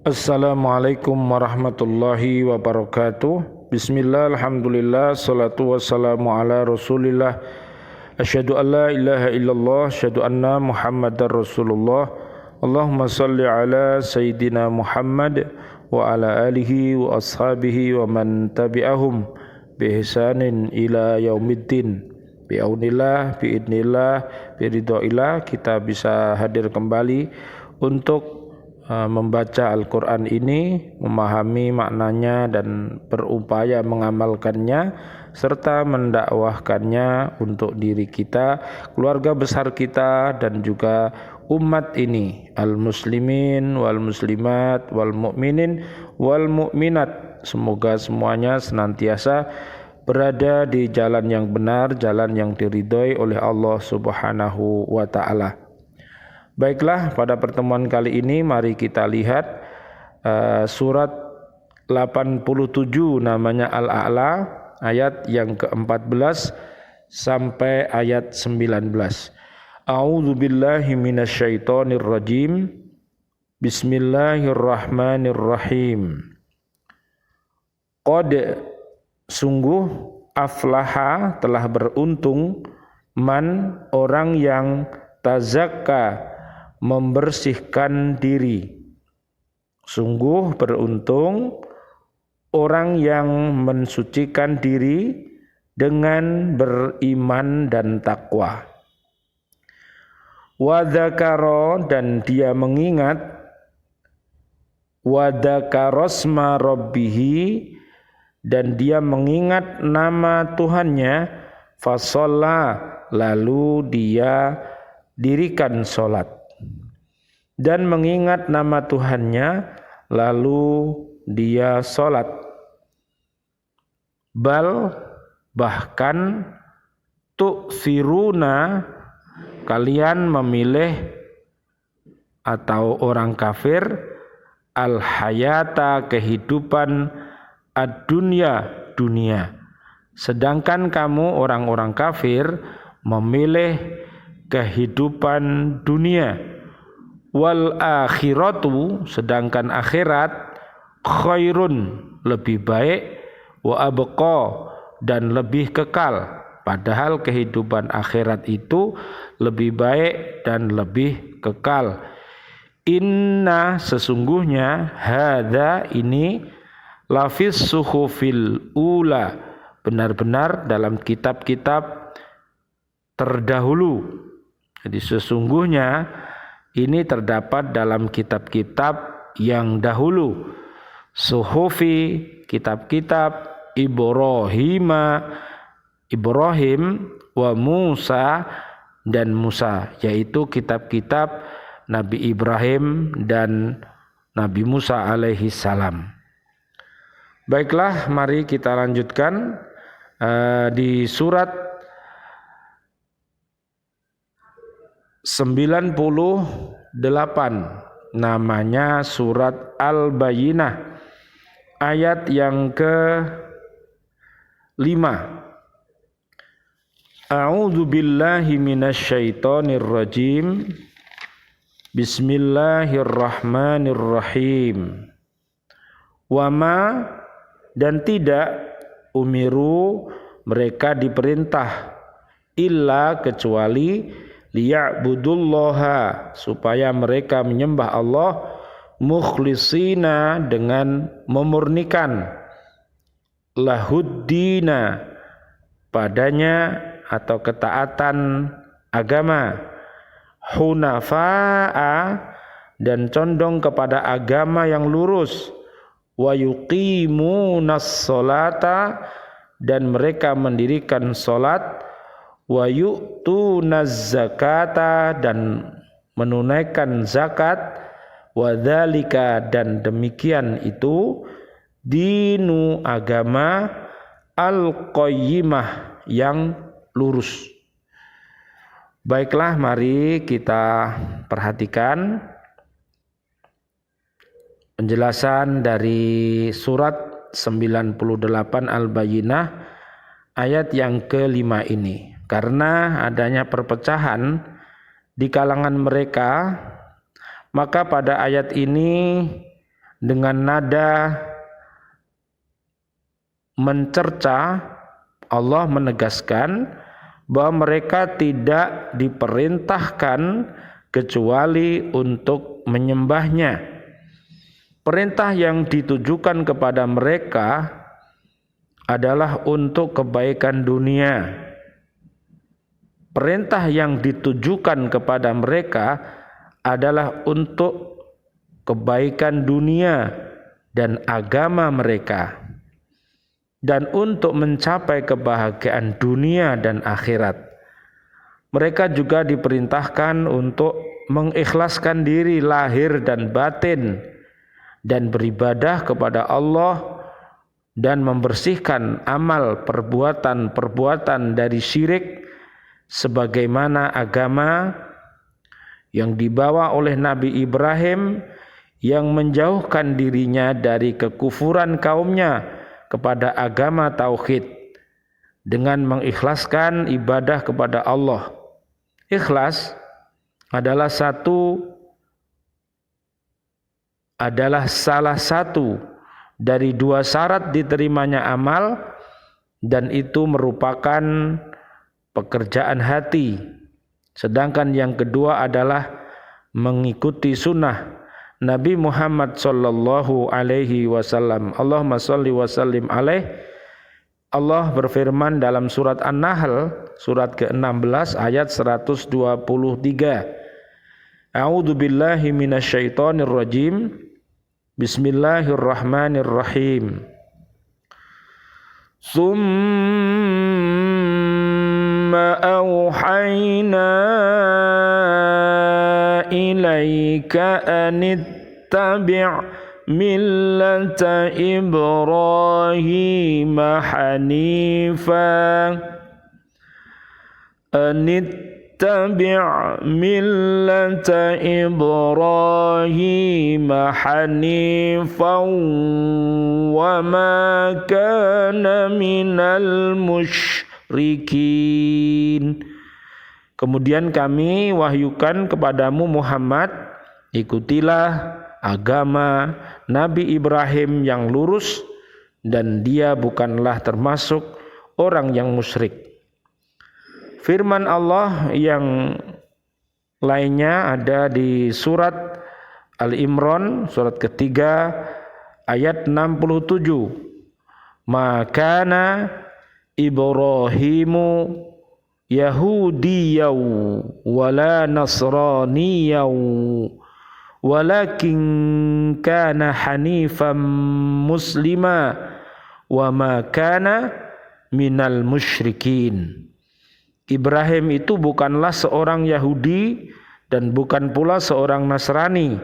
Assalamualaikum warahmatullahi wabarakatuh. Bismillah, alhamdulillah, salatu wassalamu ala rasulillah. Asyhadu an la ilaha illallah, asyhadu anna muhammadar rasulullah. Allahumma salli ala sayyidina Muhammad wa ala alihi wa ashabihi wa man tabi'ahum bi ihsanin ila yaumiddin. Bi'aunillah, bi'idnillah, biridhoillah, kita bisa hadir kembali untuk membaca Al-Quran ini, memahami maknanya dan berupaya mengamalkannya serta mendakwahkannya untuk diri kita, keluarga besar kita dan juga umat ini, al-muslimin wal muslimat wal mu'minin wal mu'minat. Semoga semuanya senantiasa berada di jalan yang benar, jalan yang diridhoi oleh Allah Subhanahu wa ta'ala. Baiklah, pada pertemuan kali ini mari kita lihat surat 87 namanya Al-A'la, ayat yang ke-14 sampai ayat 19. A'udzu billahi minasyaitonir rajim. Bismillahirrahmanirrahim. Qad, sungguh, aflaha, telah beruntung, man, orang yang tazakka, membersihkan diri. Sungguh beruntung orang yang mensucikan diri dengan beriman dan takwa. Wa dzakara, dan dia mengingat, wa dzakarasma rabbihi, dan dia mengingat nama Tuhannya, fasalla, lalu dia dirikan salat. Dan mengingat nama Tuhannya, lalu dia salat. Bal, bahkan, tu'thiruna, kalian memilih atau orang kafir, al-hayata, kehidupan, ad-dunya, dunia. Sedangkan kamu orang-orang kafir memilih kehidupan dunia. Wal akhiratu, sedangkan akhirat, khairun, lebih baik, wa abqa, dan lebih kekal. Padahal kehidupan akhirat itu lebih baik dan lebih kekal. Inna, sesungguhnya, hadza, ini, lafis suhufil ula, benar-benar dalam kitab-kitab terdahulu. Jadi sesungguhnya ini terdapat dalam kitab-kitab yang dahulu. Suhufi, kitab-kitab Ibrahim wa Musa, dan Musa, yaitu kitab-kitab Nabi Ibrahim dan Nabi Musa alaihi salam. Baiklah, mari kita lanjutkan di surat 98, namanya surat Al-Bayyinah, ayat yang ke-5. A'udzu billahi minasyaitonir rajim. Bismillahirrahmanirrahim. Wama, dan tidak, umiru, mereka diperintah, illa, kecuali, liya'budullaha, supaya mereka menyembah Allah, mukhlisina, dengan memurnikan, lahuddina, padanya atau ketaatan agama, hunafa'a, dan condong kepada agama yang lurus, wa yuqimunas sholata, dan mereka mendirikan salat, wa yu'tunaz zakata, dan menunaikan zakat, wa dzalika, dan demikian itu, dinu, agama, al-qayyimah, yang lurus. Baiklah, mari kita perhatikan penjelasan dari surat 98 Al-Bayyinah ayat yang ke-5 ini. Karena adanya perpecahan di kalangan mereka, maka pada ayat ini dengan nada mencerca, Allah menegaskan bahwa mereka tidak diperintahkan kecuali untuk menyembahnya. Perintah yang ditujukan kepada mereka adalah untuk kebaikan dunia. Perintah yang ditujukan kepada mereka adalah untuk kebaikan dunia dan agama mereka, dan untuk mencapai kebahagiaan dunia dan akhirat. Mereka juga diperintahkan untuk mengikhlaskan diri lahir dan batin dan beribadah kepada Allah dan membersihkan amal perbuatan-perbuatan dari syirik, sebagaimana agama yang dibawa oleh Nabi Ibrahim yang menjauhkan dirinya dari kekufuran kaumnya kepada agama tauhid dengan mengikhlaskan ibadah kepada Allah. Ikhlas adalah salah satu dari dua syarat diterimanya amal, dan itu merupakan pekerjaan hati. Sedangkan yang kedua adalah mengikuti sunnah Nabi Muhammad sallallahu alaihi wasallam. Allahumma shalli wa sallim alaih. Allah berfirman dalam surat An-Nahl surat ke-16 ayat 123. A'udzu billahi minasyaitonir rajim. Bismillahirrahmanirrahim. Summa auhayna ilaika anittabi' millata Ibrahim hanifa millata Ibrahim hanifan wa ma kana minal musyrikin. Kemudian kami wahyukan kepadamu Muhammad, ikutilah agama Nabi Ibrahim yang lurus, dan dia bukanlah termasuk orang yang musyrik. Firman Allah yang lainnya ada di surat Al-Imran surat ketiga ayat 67. Makana Ibrahimu Yahudiyaw wala Nasraniyaw walakin kana hanifan muslima wa ma kana minal musyrikin. Ibrahim itu bukanlah seorang Yahudi dan bukan pula seorang Nasrani,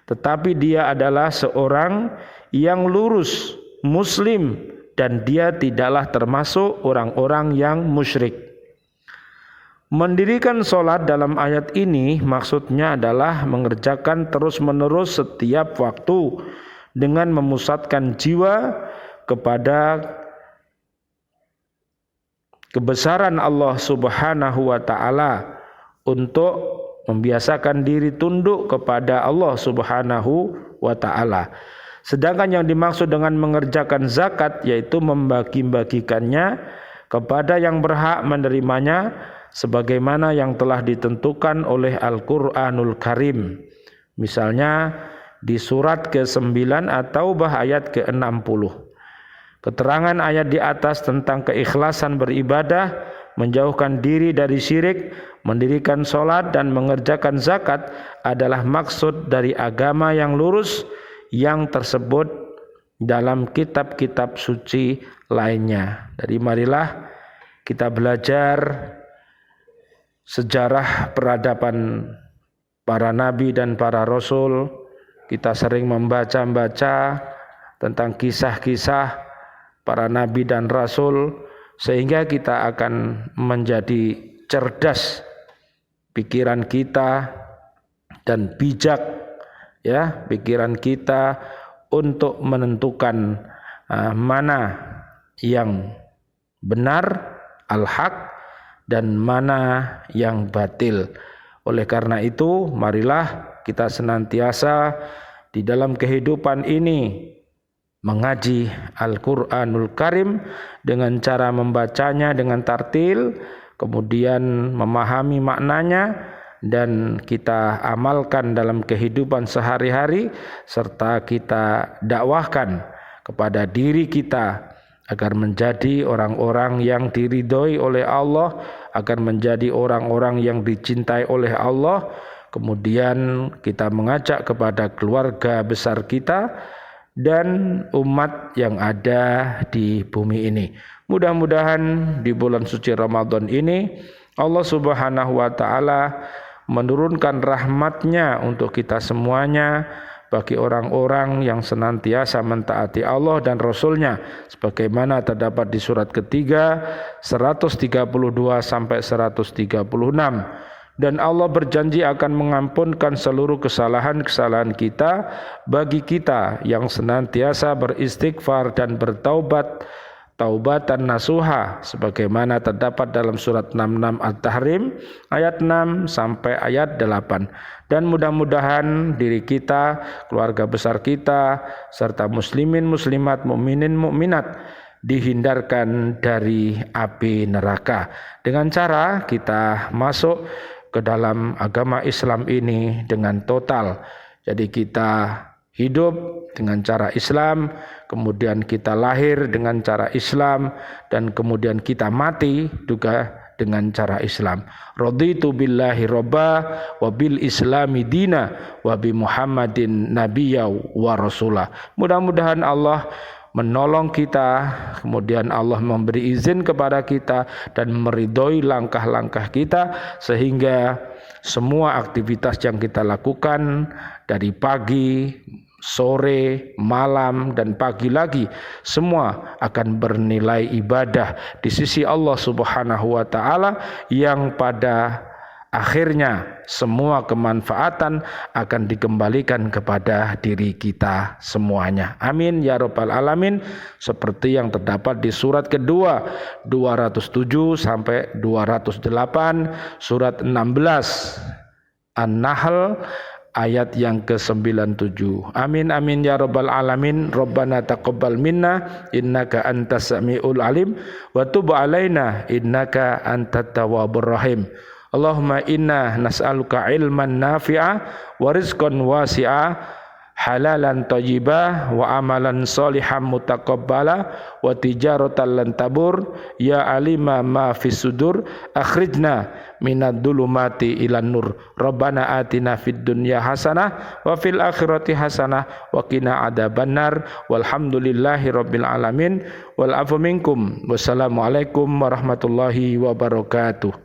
tetapi dia adalah seorang yang lurus, muslim, dan dia tidaklah termasuk orang-orang yang musyrik. Mendirikan sholat dalam ayat ini maksudnya adalah mengerjakan terus-menerus setiap waktu dengan memusatkan jiwa kepada kebesaran Allah Subhanahu wa ta'ala, untuk membiasakan diri tunduk kepada Allah Subhanahu wa ta'ala. Sedangkan yang dimaksud dengan mengerjakan zakat yaitu membagi-bagikannya kepada yang berhak menerimanya, sebagaimana yang telah ditentukan oleh Al-Quranul Karim. Misalnya di surat ke-9 At-Taubah ayat ke-60. Keterangan ayat di atas tentang keikhlasan beribadah, menjauhkan diri dari syirik, mendirikan sholat dan mengerjakan zakat adalah maksud dari agama yang lurus yang tersebut dalam kitab-kitab suci lainnya. Jadi marilah kita belajar sejarah peradaban para nabi dan para rasul. Kita sering membaca-baca tentang kisah-kisah para nabi dan rasul, sehingga kita akan menjadi cerdas pikiran kita dan bijak ya pikiran kita untuk menentukan mana yang benar, al-haq, dan mana yang batil. Oleh karena itu, marilah kita senantiasa di dalam kehidupan ini mengaji Al-Qur'anul Karim dengan cara membacanya dengan tartil, kemudian memahami maknanya dan kita amalkan dalam kehidupan sehari-hari, serta kita dakwahkan kepada diri kita agar menjadi orang-orang yang diridhoi oleh Allah, agar menjadi orang-orang yang dicintai oleh Allah. Kemudian kita mengajak kepada keluarga besar kita dan umat yang ada di bumi ini. Mudah-mudahan di bulan suci Ramadan ini Allah Subhanahu wa taala menurunkan rahmat-Nya untuk kita semuanya, bagi orang-orang yang senantiasa mentaati Allah dan Rasul-Nya, sebagaimana terdapat di surat ketiga 132 sampai 136. Dan Allah berjanji akan mengampunkan seluruh kesalahan-kesalahan kita bagi kita yang senantiasa beristighfar dan bertaubat, taubatan nasuha, sebagaimana terdapat dalam surat 66 At-Tahrim ayat 6 sampai ayat 8. Dan mudah-mudahan diri kita, keluarga besar kita, serta muslimin muslimat, mukminin mukminat dihindarkan dari api neraka dengan cara kita masuk ke dalam agama Islam ini dengan total. Jadi kita hidup dengan cara Islam, kemudian kita lahir dengan cara Islam, dan kemudian kita mati juga dengan cara Islam. Raditu billahi robba wa bil islami dina wa bi Muhammadin nabiyya wa rasulah. Mudah-mudahan Allah menolong kita, kemudian Allah memberi izin kepada kita dan meridhoi langkah-langkah kita, sehingga semua aktivitas yang kita lakukan dari pagi, sore, malam, dan pagi lagi, semua akan bernilai ibadah di sisi Allah Subhanahu wa taala, yang pada akhirnya semua kemanfaatan akan dikembalikan kepada diri kita semuanya. Amin ya rabbal alamin. Seperti yang terdapat di surat kedua 207 sampai 208, surat 16 An-Nahl ayat yang ke-97. Amin amin ya rabbal alamin. Rabbana taqabbal minna innaka antas samiul alim wa tub alaina innaka antat tawwabur rahim. Allahumma inna nas'aluka ilman nafi'a wa rizqan wasi'a, halalan thayyibah wa amalan sholihan mutaqabbala wa tijaratan lan tabur, ya alima ma fis sudur akhrijna minad dhulumati ilan nur. Rabbana atina fid dunya hasanah wa fil akhirati hasanah wa qina adzabannar. Walhamdulillahi rabbil alamin wal afu minkum. Wassalamualaikum warahmatullahi wabarakatuh.